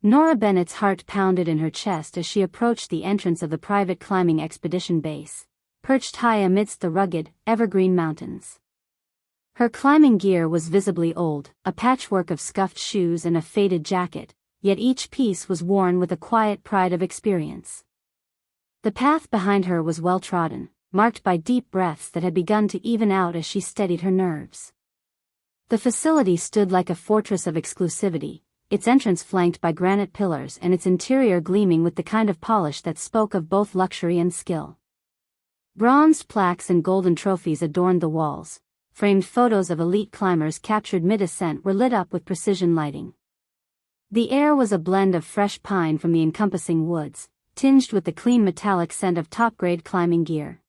Nora Bennett's heart pounded in her chest as she approached the entrance of the private climbing expedition base, perched high amidst the rugged, evergreen mountains. Her climbing gear was visibly old, a patchwork of scuffed shoes and a faded jacket, yet each piece was worn with a quiet pride of experience. The path behind her was well-trodden, marked by deep breaths that had begun to even out as she steadied her nerves. The facility stood like a fortress of exclusivity, its entrance flanked by granite pillars and its interior gleaming with the kind of polish that spoke of both luxury and skill. Bronzed plaques and golden trophies adorned the walls. Framed photos of elite climbers captured mid-ascent were lit up with precision lighting. The air was a blend of fresh pine from the encompassing woods, tinged with the clean metallic scent of top-grade climbing gear.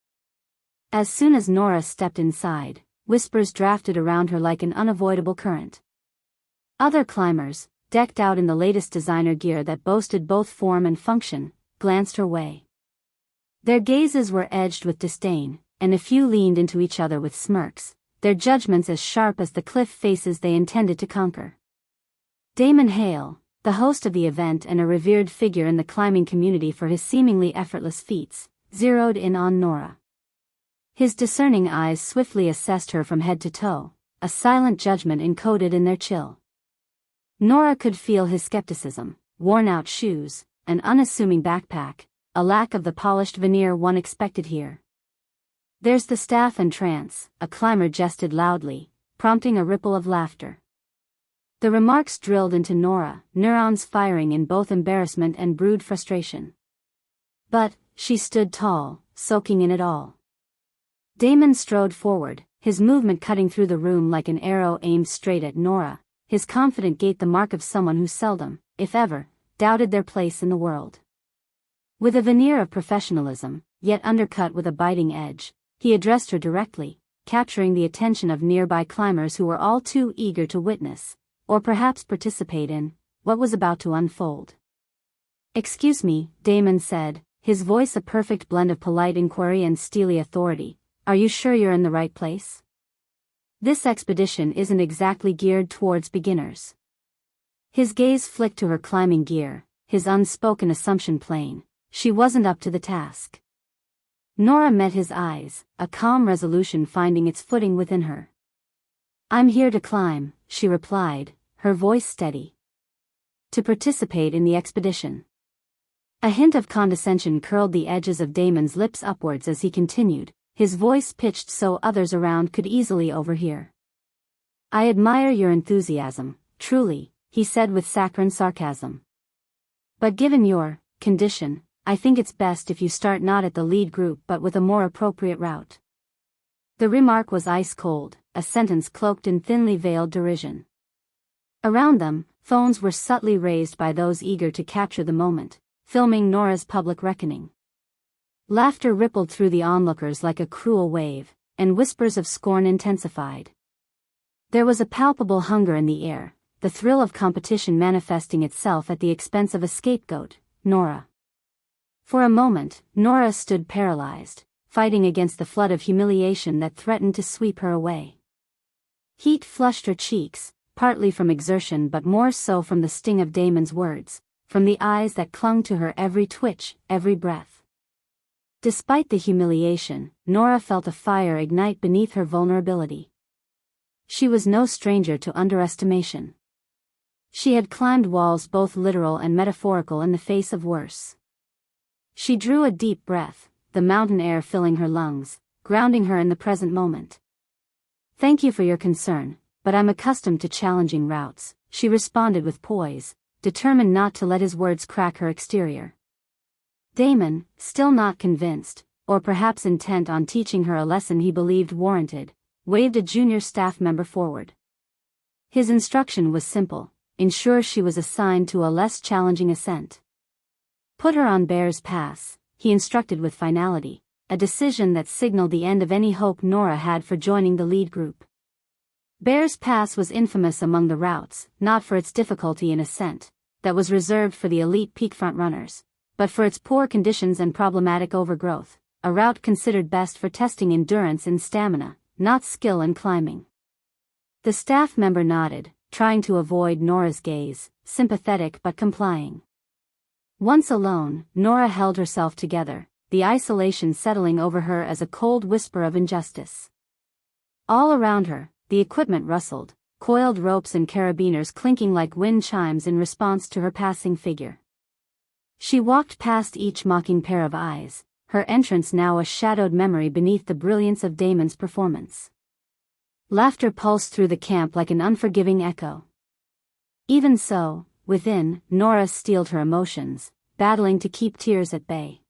As soon as Nora stepped inside, whispers drafted around her like an unavoidable current. Other climbers, decked out in the latest designer gear that boasted both form and function, glanced her way. Their gazes were edged with disdain, and a few leaned into each other with smirks, their judgments as sharp as the cliff faces they intended to conquer. Damon Hale, the host of the event and a revered figure in the climbing community for his seemingly effortless feats, zeroed in on Nora. His discerning eyes swiftly assessed her from head to toe, a silent judgment encoded in their chill. Nora could feel his skepticism: worn-out shoes, an unassuming backpack, a lack of the polished veneer one expected here. "There's the staff and trance," a climber jested loudly, prompting a ripple of laughter. The remarks drilled into Nora, neurons firing in both embarrassment and brewed frustration. But she stood tall, soaking in it all. Damon strode forward, his movement cutting through the room like an arrow aimed straight at Nora, his confident gait the mark of someone who seldom, if ever, doubted their place in the world. With a veneer of professionalism, yet undercut with a biting edge, he addressed her directly, capturing the attention of nearby climbers who were all too eager to witness, or perhaps participate in, what was about to unfold. "Excuse me," Damon said, his voice a perfect blend of polite inquiry and steely authority, "are you sure you're in the right place? This expedition isn't exactly geared towards beginners." His gaze flicked to her climbing gear, his unspoken assumption plain: she wasn't up to the task. Nora met his eyes, a calm resolution finding its footing within her. "I'm here to climb," she replied, her voice steady. "To participate in the expedition." A hint of condescension curled the edges of Damon's lips upwards as he continued, his voice pitched so others around could easily overhear. "I admire your enthusiasm, truly," he said with saccharine sarcasm. "But given your condition, I think it's best if you start not at the lead group but with a more appropriate route." The remark was ice cold, a sentence cloaked in thinly veiled derision. Around them, phones were subtly raised by those eager to capture the moment, filming Nora's public reckoning. Laughter rippled through the onlookers like a cruel wave, and whispers of scorn intensified. There was a palpable hunger in the air, the thrill of competition manifesting itself at the expense of a scapegoat, Nora. For a moment, Nora stood paralyzed, fighting against the flood of humiliation that threatened to sweep her away. Heat flushed her cheeks, partly from exertion but more so from the sting of Damon's words, from the eyes that clung to her every twitch, every breath. Despite the humiliation, Nora felt a fire ignite beneath her vulnerability. She was no stranger to underestimation. She had climbed walls both literal and metaphorical in the face of worse. She drew a deep breath, the mountain air filling her lungs, grounding her in the present moment. "Thank you for your concern, but I'm accustomed to challenging routes," she responded with poise, determined not to let his words crack her exterior. Damon, still not convinced, or perhaps intent on teaching her a lesson he believed warranted, waved a junior staff member forward. His instruction was simple: ensure she was assigned to a less challenging ascent. "Put her on Bear's Pass," he instructed with finality, a decision that signaled the end of any hope Nora had for joining the lead group. Bear's Pass was infamous among the routes, not for its difficulty in ascent, that was reserved for the elite peakfront runners, but for its poor conditions and problematic overgrowth, a route considered best for testing endurance and stamina, not skill in climbing. The staff member nodded, trying to avoid Nora's gaze, sympathetic but complying. Once alone, Nora held herself together, the isolation settling over her as a cold whisper of injustice. All around her, the equipment rustled, coiled ropes and carabiners clinking like wind chimes in response to her passing figure. She walked past each mocking pair of eyes, her entrance now a shadowed memory beneath the brilliance of Damon's performance. Laughter pulsed through the camp like an unforgiving echo. Even so, within, Nora steeled her emotions, battling to keep tears at bay.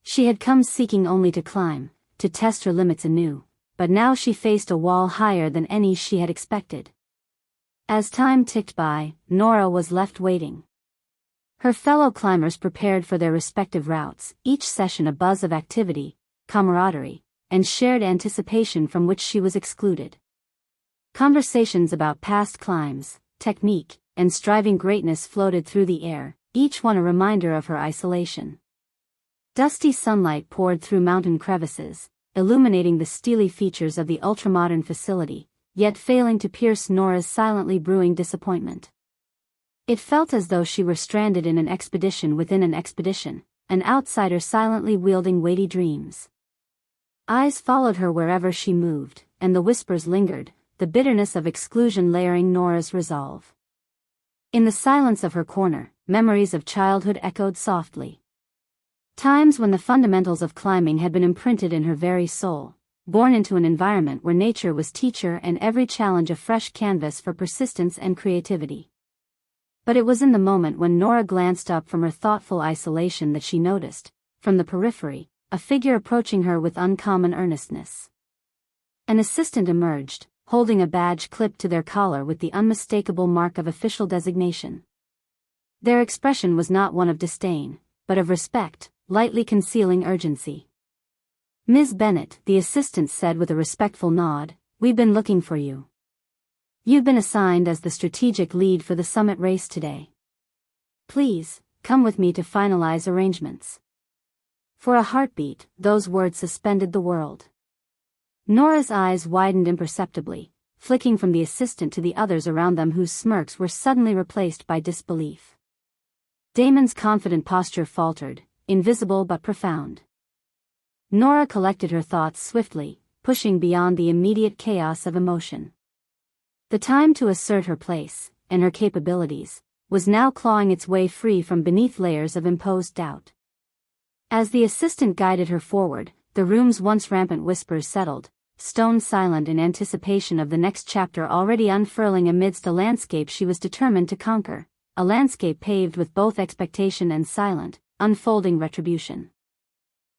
She had come seeking only to climb, to test her limits anew, but now she faced a wall higher than any she had expected. As time ticked by, Nora was left waiting. Her fellow climbers prepared for their respective routes, each session a buzz of activity, camaraderie, and shared anticipation from which she was excluded. Conversations about past climbs, technique, and striving greatness floated through the air, each one a reminder of her isolation. Dusty sunlight poured through mountain crevices, illuminating the steely features of the ultramodern facility, yet failing to pierce Nora's silently brewing disappointment. It felt as though she were stranded in an expedition within an expedition, an outsider silently wielding weighty dreams. Eyes followed her wherever she moved, and the whispers lingered, the bitterness of exclusion layering Nora's resolve. In the silence of her corner, memories of childhood echoed softly. Times when the fundamentals of climbing had been imprinted in her very soul, born into an environment where nature was teacher and every challenge a fresh canvas for persistence and creativity. But it was in the moment when Nora glanced up from her thoughtful isolation that she noticed, from the periphery, a figure approaching her with uncommon earnestness. An assistant emerged, holding a badge clipped to their collar with the unmistakable mark of official designation. Their expression was not one of disdain, but of respect, lightly concealing urgency. "Ms. Bennett," the assistant said with a respectful nod, "we've been looking for you. You've been assigned as the strategic lead for the summit race today. Please, come with me to finalize arrangements." For a heartbeat, those words suspended the world. Nora's eyes widened imperceptibly, flicking from the assistant to the others around them whose smirks were suddenly replaced by disbelief. Damon's confident posture faltered, invisible but profound. Nora collected her thoughts swiftly, pushing beyond the immediate chaos of emotion. The time to assert her place, and her capabilities, was now clawing its way free from beneath layers of imposed doubt. As the assistant guided her forward, the room's once rampant whispers settled, stone silent in anticipation of the next chapter already unfurling amidst a landscape she was determined to conquer, a landscape paved with both expectation and silent, unfolding retribution.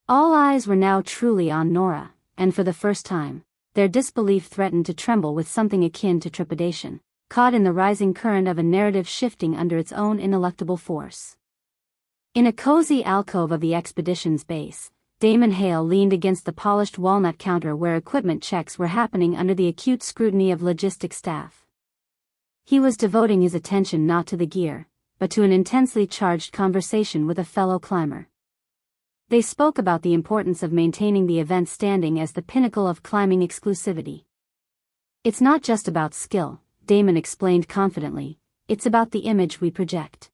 All eyes were now truly on Nora, and for the first time, their disbelief threatened to tremble with something akin to trepidation, caught in the rising current of a narrative shifting under its own ineluctable force. In a cozy alcove of the expedition's base, Damon Hale leaned against the polished walnut counter where equipment checks were happening under the acute scrutiny of logistics staff. He was devoting his attention not to the gear, but to an intensely charged conversation with a fellow climber. They spoke about the importance of maintaining the event standing as the pinnacle of climbing exclusivity. "It's not just about skill," Damon explained confidently, "it's about the image we project.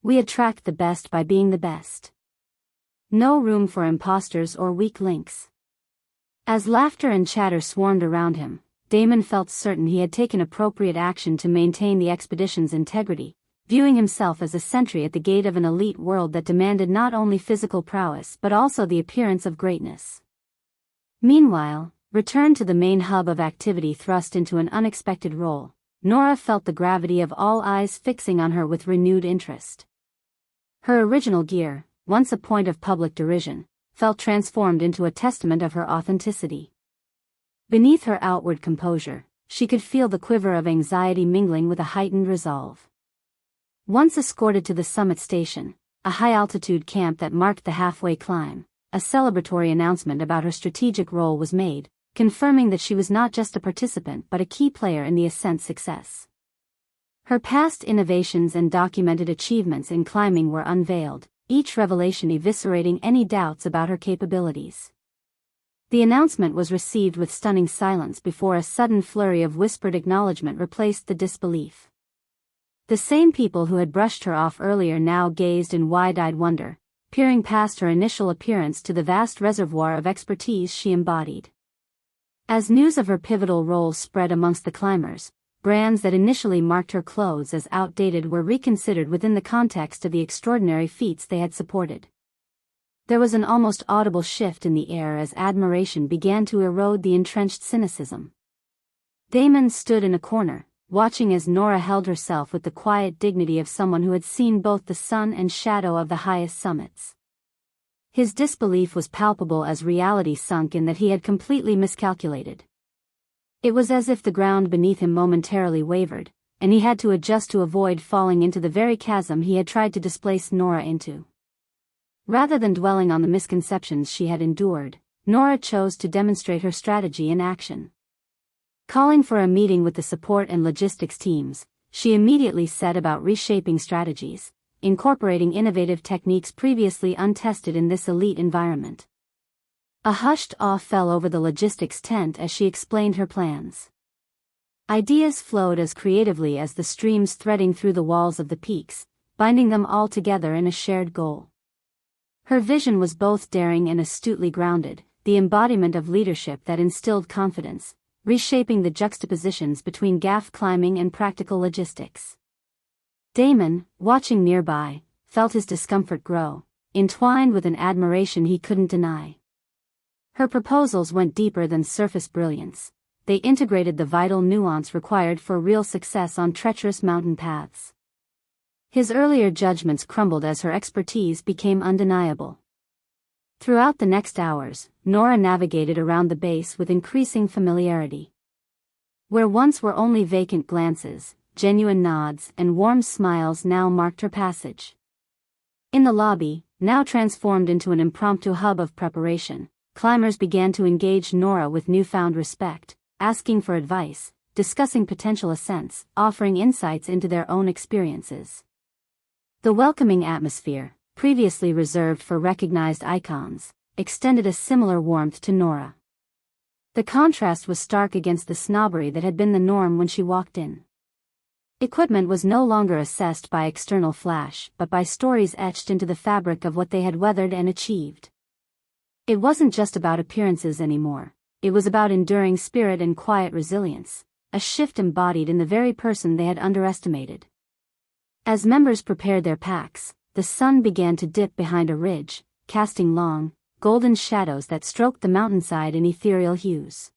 We attract the best by being the best. No room for imposters or weak links." As laughter and chatter swarmed around him, Damon felt certain he had taken appropriate action to maintain the expedition's integrity, viewing himself as a sentry at the gate of an elite world that demanded not only physical prowess but also the appearance of greatness. Meanwhile, returned to the main hub of activity thrust into an unexpected role, Nora felt the gravity of all eyes fixing on her with renewed interest. Her original gear, once a point of public derision, felt transformed into a testament of her authenticity. Beneath her outward composure, she could feel the quiver of anxiety mingling with a heightened resolve. Once escorted to the summit station, a high-altitude camp that marked the halfway climb, a celebratory announcement about her strategic role was made, confirming that she was not just a participant but a key player in the ascent's success. Her past innovations and documented achievements in climbing were unveiled, each revelation eviscerating any doubts about her capabilities. The announcement was received with stunning silence before a sudden flurry of whispered acknowledgement replaced the disbelief. The same people who had brushed her off earlier now gazed in wide-eyed wonder, peering past her initial appearance to the vast reservoir of expertise she embodied. As news of her pivotal role spread amongst the climbers, brands that initially marked her clothes as outdated were reconsidered within the context of the extraordinary feats they had supported. There was an almost audible shift in the air as admiration began to erode the entrenched cynicism. Damon stood in a corner, watching as Nora held herself with the quiet dignity of someone who had seen both the sun and shadow of the highest summits. His disbelief was palpable as reality sunk in that he had completely miscalculated. It was as if the ground beneath him momentarily wavered, and he had to adjust to avoid falling into the very chasm he had tried to displace Nora into. Rather than dwelling on the misconceptions she had endured, Nora chose to demonstrate her strategy in action. Calling for a meeting with the support and logistics teams, she immediately set about reshaping strategies, incorporating innovative techniques previously untested in this elite environment. A hushed awe fell over the logistics tent as she explained her plans. Ideas flowed as creatively as the streams threading through the walls of the peaks, binding them all together in a shared goal. Her vision was both daring and astutely grounded, the embodiment of leadership that instilled confidence, reshaping the juxtapositions between gaff climbing and practical logistics. Damon, watching nearby, felt his discomfort grow, entwined with an admiration he couldn't deny. Her proposals went deeper than surface brilliance. They integrated the vital nuance required for real success on treacherous mountain paths. His earlier judgments crumbled as her expertise became undeniable. Throughout the next hours, Nora navigated around the base with increasing familiarity. Where once were only vacant glances, genuine nods and warm smiles now marked her passage. In the lobby, now transformed into an impromptu hub of preparation, climbers began to engage Nora with newfound respect, asking for advice, discussing potential ascents, offering insights into their own experiences. The welcoming atmosphere, previously reserved for recognized icons, extended a similar warmth to Nora. The contrast was stark against the snobbery that had been the norm when she walked in. Equipment was no longer assessed by external flash, but by stories etched into the fabric of what they had weathered and achieved. It wasn't just about appearances anymore, it was about enduring spirit and quiet resilience, a shift embodied in the very person they had underestimated. As members prepared their packs, the sun began to dip behind a ridge, casting long, golden shadows that stroked the mountainside in ethereal hues.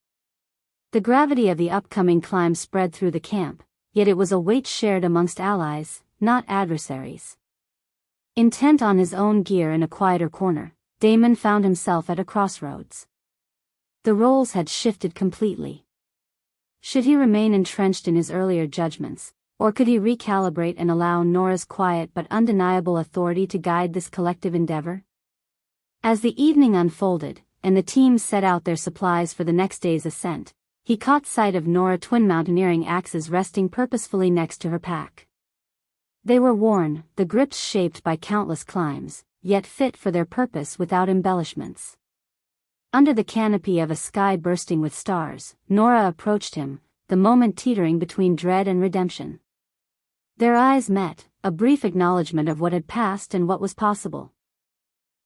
The gravity of the upcoming climb spread through the camp, yet it was a weight shared amongst allies, not adversaries. Intent on his own gear in a quieter corner, Damon found himself at a crossroads. The roles had shifted completely. Should he remain entrenched in his earlier judgments, or could he recalibrate and allow Nora's quiet but undeniable authority to guide this collective endeavor? As the evening unfolded, and the team set out their supplies for the next day's ascent, he caught sight of Nora twin mountaineering axes resting purposefully next to her pack. They were worn, the grips shaped by countless climbs, yet fit for their purpose without embellishments. Under the canopy of a sky bursting with stars, Nora approached him, the moment teetering between dread and redemption. Their eyes met, a brief acknowledgement of what had passed and what was possible.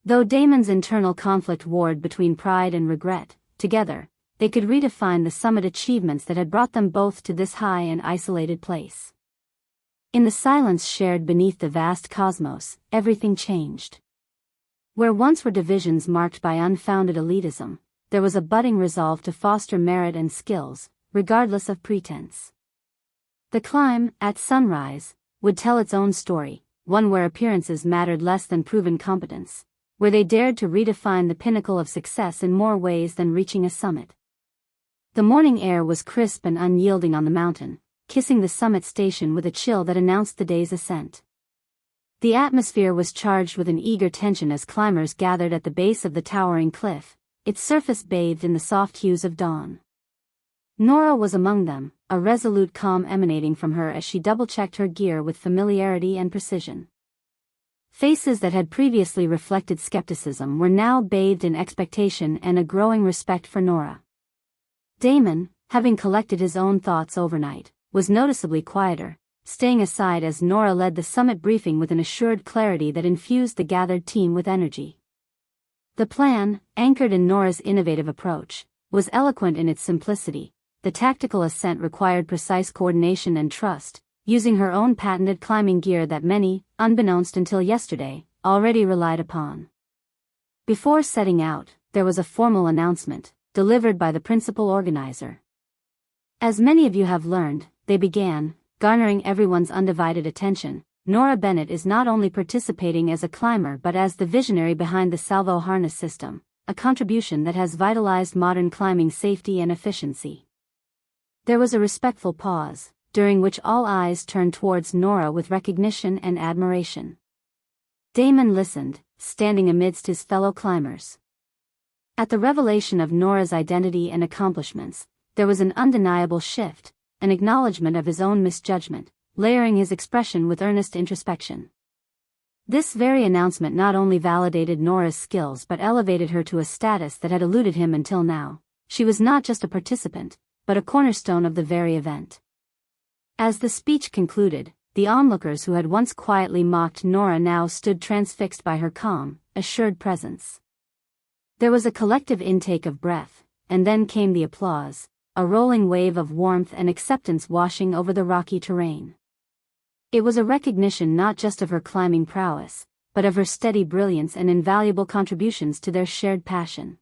Though Damon's internal conflict warred between pride and regret, together, they could redefine the summit achievements that had brought them both to this high and isolated place. In the silence shared beneath the vast cosmos, everything changed. Where once were divisions marked by unfounded elitism, there was a budding resolve to foster merit and skills, regardless of pretense. The climb, at sunrise, would tell its own story, one where appearances mattered less than proven competence, where they dared to redefine the pinnacle of success in more ways than reaching a summit. The morning air was crisp and unyielding on the mountain, kissing the summit station with a chill that announced the day's ascent. The atmosphere was charged with an eager tension as climbers gathered at the base of the towering cliff, its surface bathed in the soft hues of dawn. Nora was among them, a resolute calm emanating from her as she double-checked her gear with familiarity and precision. Faces that had previously reflected skepticism were now bathed in expectation and a growing respect for Nora. Damon, having collected his own thoughts overnight, was noticeably quieter, staying aside as Nora led the summit briefing with an assured clarity that infused the gathered team with energy. The plan, anchored in Nora's innovative approach, was eloquent in its simplicity. The tactical ascent required precise coordination and trust, using her own patented climbing gear that many, unbeknownst until yesterday, already relied upon. Before setting out, there was a formal announcement, delivered by the principal organizer. As many of you have learned, they began, garnering everyone's undivided attention. Nora Bennett is not only participating as a climber but as the visionary behind the salvo harness system, a contribution that has vitalized modern climbing safety and efficiency. There was a respectful pause, during which all eyes turned towards Nora with recognition and admiration. Damon listened, standing amidst his fellow climbers. At the revelation of Nora's identity and accomplishments, there was an undeniable shift, an acknowledgement of his own misjudgment, layering his expression with earnest introspection. This very announcement not only validated Nora's skills but elevated her to a status that had eluded him until now. She was not just a participant, but a cornerstone of the very event. As the speech concluded, the onlookers who had once quietly mocked Nora now stood transfixed by her calm, assured presence. There was a collective intake of breath, and then came the applause, a rolling wave of warmth and acceptance washing over the rocky terrain. It was a recognition not just of her climbing prowess, but of her steady brilliance and invaluable contributions to their shared passion.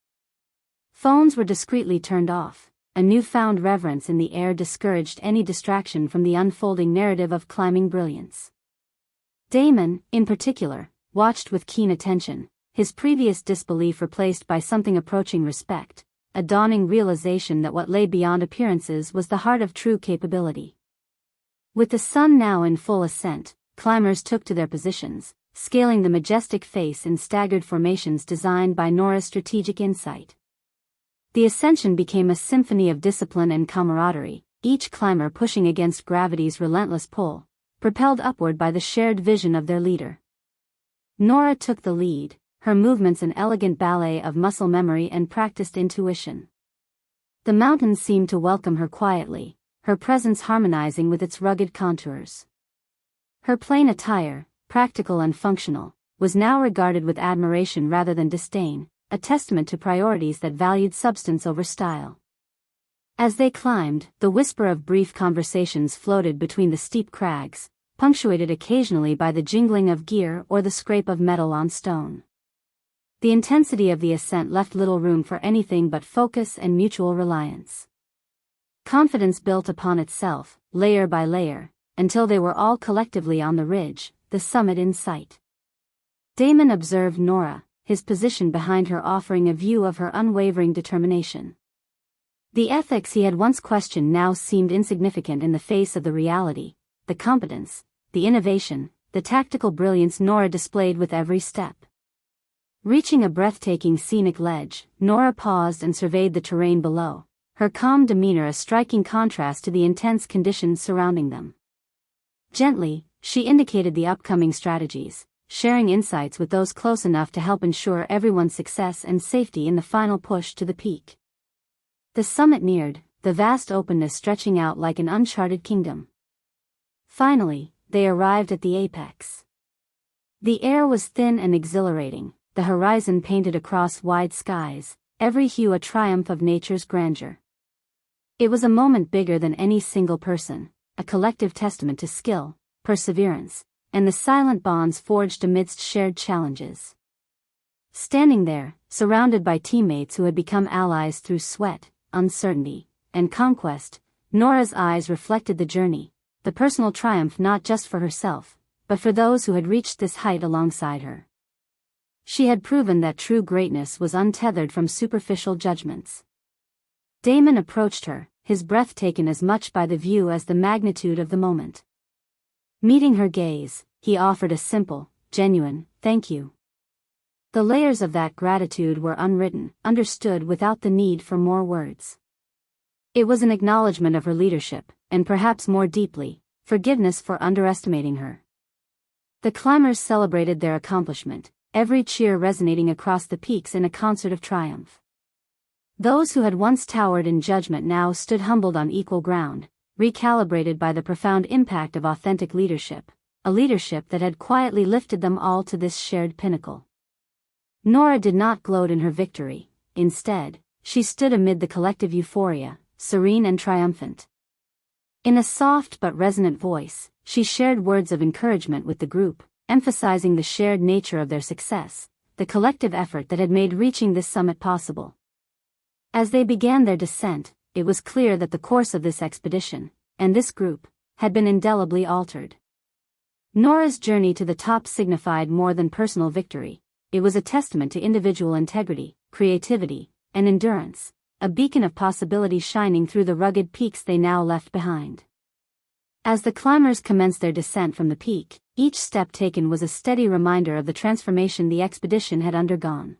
Phones were discreetly turned off. A newfound reverence in the air discouraged any distraction from the unfolding narrative of climbing brilliance. Damon, in particular, watched with keen attention, his previous disbelief replaced by something approaching respect, a dawning realization that what lay beyond appearances was the heart of true capability. With the sun now in full ascent, climbers took to their positions, scaling the majestic face in staggered formations designed by Nora's strategic insight. The ascension became a symphony of discipline and camaraderie, each climber pushing against gravity's relentless pull, propelled upward by the shared vision of their leader. Nora took the lead, her movements an elegant ballet of muscle memory and practiced intuition. The mountains seemed to welcome her quietly, her presence harmonizing with its rugged contours. Her plain attire, practical and functional, was now regarded with admiration rather than disdain, a testament to priorities that valued substance over style. As they climbed, the whisper of brief conversations floated between the steep crags, punctuated occasionally by the jingling of gear or the scrape of metal on stone. The intensity of the ascent left little room for anything but focus and mutual reliance. Confidence built upon itself, layer by layer, until they were all collectively on the ridge, the summit in sight. Damon observed Nora, his position behind her offering a view of her unwavering determination. The ethics he had once questioned now seemed insignificant in the face of the reality, the competence, the innovation, the tactical brilliance Nora displayed with every step. Reaching a breathtaking scenic ledge, Nora paused and surveyed the terrain below, her calm demeanor a striking contrast to the intense conditions surrounding them. Gently, she indicated the upcoming strategies, sharing insights with those close enough to help ensure everyone's success and safety in the final push to the peak. The summit neared, the vast openness stretching out like an uncharted kingdom. Finally, they arrived at the apex. The air was thin and exhilarating, the horizon painted across wide skies, every hue a triumph of nature's grandeur. It was a moment bigger than any single person, a collective testament to skill, perseverance, and the silent bonds forged amidst shared challenges. Standing there, surrounded by teammates who had become allies through sweat, uncertainty, and conquest, Nora's eyes reflected the journey, the personal triumph not just for herself, but for those who had reached this height alongside her. She had proven that true greatness was untethered from superficial judgments. Damon approached her, his breath taken as much by the view as the magnitude of the moment. Meeting her gaze, he offered a simple, genuine, "Thank you." The layers of that gratitude were unwritten, understood without the need for more words. It was an acknowledgement of her leadership, and perhaps more deeply, forgiveness for underestimating her. The climbers celebrated their accomplishment, every cheer resonating across the peaks in a concert of triumph. Those who had once towered in judgment now stood humbled on equal ground, recalibrated by the profound impact of authentic leadership, a leadership that had quietly lifted them all to this shared pinnacle. Nora did not gloat in her victory. Instead, she stood amid the collective euphoria, serene and triumphant. In a soft but resonant voice, she shared words of encouragement with the group, emphasizing the shared nature of their success, the collective effort that had made reaching this summit possible. As they began their descent, it was clear that the course of this expedition, and this group, had been indelibly altered. Nora's journey to the top signified more than personal victory. It was a testament to individual integrity, creativity, and endurance, a beacon of possibility shining through the rugged peaks they now left behind. As the climbers commenced their descent from the peak, each step taken was a steady reminder of the transformation the expedition had undergone.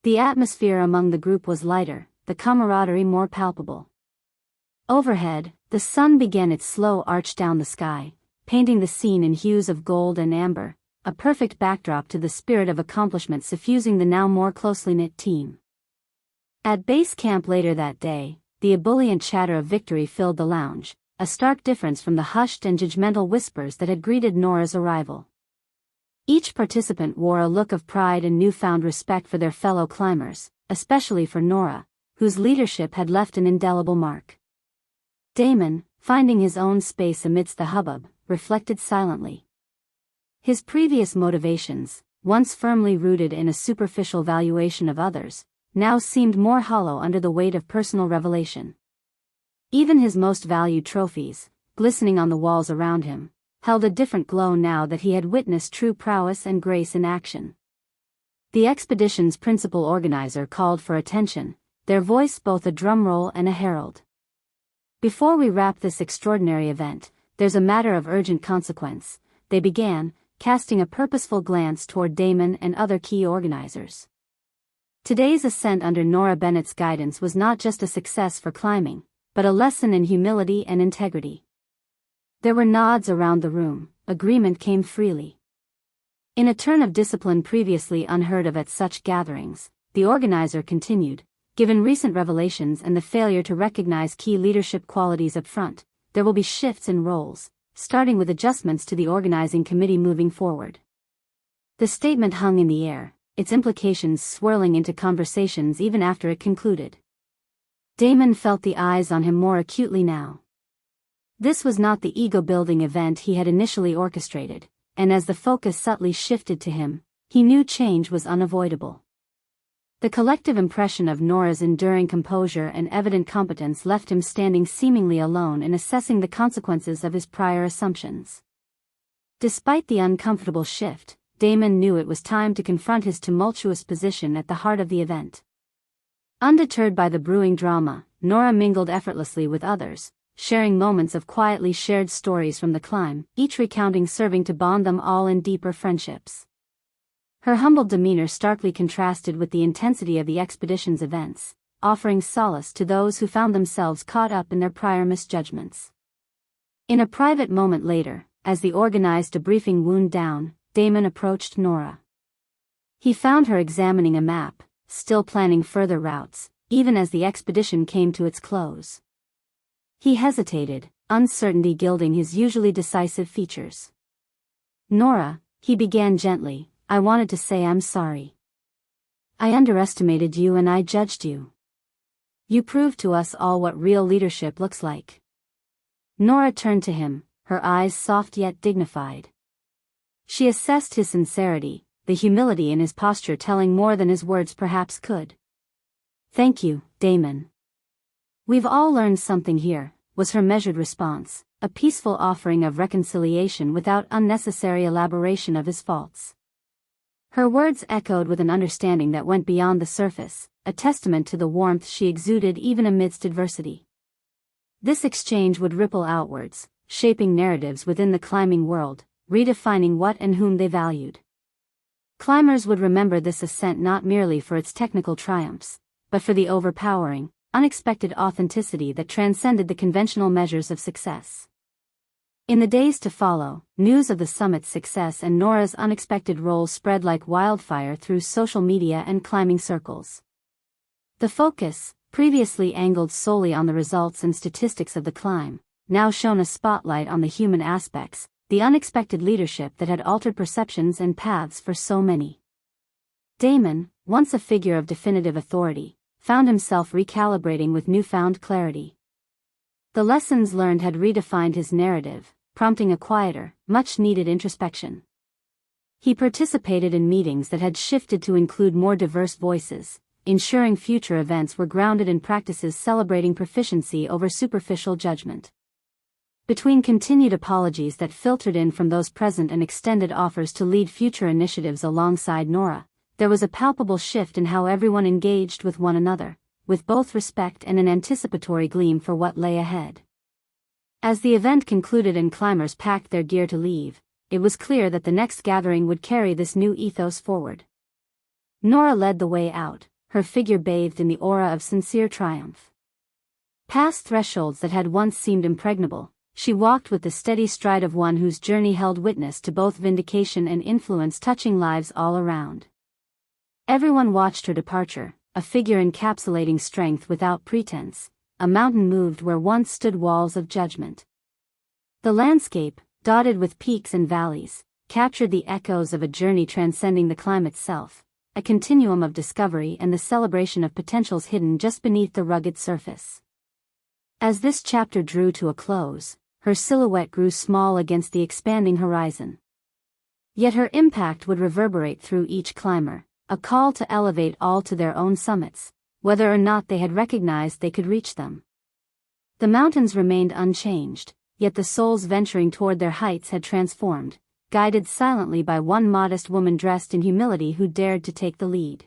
The atmosphere among the group was lighter, the camaraderie more palpable. Overhead, the sun began its slow arch down the sky, painting the scene in hues of gold and amber, a perfect backdrop to the spirit of accomplishment suffusing the now more closely knit team. At base camp later that day, the ebullient chatter of victory filled the lounge, a stark difference from the hushed and judgmental whispers that had greeted Nora's arrival. Each participant wore a look of pride and newfound respect for their fellow climbers, especially for Nora, whose leadership had left an indelible mark. Damon, finding his own space amidst the hubbub, reflected silently. His previous motivations, once firmly rooted in a superficial valuation of others, now seemed more hollow under the weight of personal revelation. Even his most valued trophies, glistening on the walls around him, held a different glow now that he had witnessed true prowess and grace in action. The expedition's principal organizer called for attention, their voice both a drumroll and a herald. Before we wrap this extraordinary event, there's a matter of urgent consequence, they began, casting a purposeful glance toward Damon and other key organizers. Today's ascent under Nora Bennett's guidance was not just a success for climbing, but a lesson in humility and integrity. There were nods around the room, agreement came freely. In a turn of discipline previously unheard of at such gatherings, the organizer continued, given recent revelations and the failure to recognize key leadership qualities up front, there will be shifts in roles, starting with adjustments to the organizing committee moving forward. The statement hung in the air, its implications swirling into conversations even after it concluded. Damon felt the eyes on him more acutely now. This was not the ego-building event he had initially orchestrated, and as the focus subtly shifted to him, he knew change was unavoidable. The collective impression of Nora's enduring composure and evident competence left him standing seemingly alone in assessing the consequences of his prior assumptions. Despite the uncomfortable shift, Damon knew it was time to confront his tumultuous position at the heart of the event. Undeterred by the brewing drama, Nora mingled effortlessly with others, sharing moments of quietly shared stories from the climb, each recounting serving to bond them all in deeper friendships. Her humble demeanor starkly contrasted with the intensity of the expedition's events, offering solace to those who found themselves caught up in their prior misjudgments. In a private moment later, as the organized debriefing wound down, Damon approached Nora. He found her examining a map, still planning further routes, even as the expedition came to its close. He hesitated, uncertainty gilding his usually decisive features. Nora, he began gently, I wanted to say I'm sorry. I underestimated you and I judged you. You proved to us all what real leadership looks like. Nora turned to him, her eyes soft yet dignified. She assessed his sincerity, the humility in his posture telling more than his words perhaps could. Thank you, Damon. We've all learned something here, was her measured response, a peaceful offering of reconciliation without unnecessary elaboration of his faults. Her words echoed with an understanding that went beyond the surface, a testament to the warmth she exuded even amidst adversity. This exchange would ripple outwards, shaping narratives within the climbing world, redefining what and whom they valued. Climbers would remember this ascent not merely for its technical triumphs, but for the overpowering, unexpected authenticity that transcended the conventional measures of success. In the days to follow, news of the summit's success and Nora's unexpected role spread like wildfire through social media and climbing circles. The focus, previously angled solely on the results and statistics of the climb, now shone a spotlight on the human aspects, the unexpected leadership that had altered perceptions and paths for so many. Damon, once a figure of definitive authority, found himself recalibrating with newfound clarity. The lessons learned had redefined his narrative, prompting a quieter, much-needed introspection. He participated in meetings that had shifted to include more diverse voices, ensuring future events were grounded in practices celebrating proficiency over superficial judgment. Between continued apologies that filtered in from those present and extended offers to lead future initiatives alongside Nora, there was a palpable shift in how everyone engaged with one another, with both respect and an anticipatory gleam for what lay ahead. As the event concluded and climbers packed their gear to leave, it was clear that the next gathering would carry this new ethos forward. Nora led the way out, her figure bathed in the aura of sincere triumph. Past thresholds that had once seemed impregnable, she walked with the steady stride of one whose journey held witness to both vindication and influence touching lives all around. Everyone watched her departure, a figure encapsulating strength without pretense, a mountain moved where once stood walls of judgment. The landscape, dotted with peaks and valleys, captured the echoes of a journey transcending the climb itself, a continuum of discovery and the celebration of potentials hidden just beneath the rugged surface. As this chapter drew to a close, her silhouette grew small against the expanding horizon. Yet her impact would reverberate through each climber, a call to elevate all to their own summits, whether or not they had recognized they could reach them. The mountains remained unchanged, yet the souls venturing toward their heights had transformed, guided silently by one modest woman dressed in humility who dared to take the lead.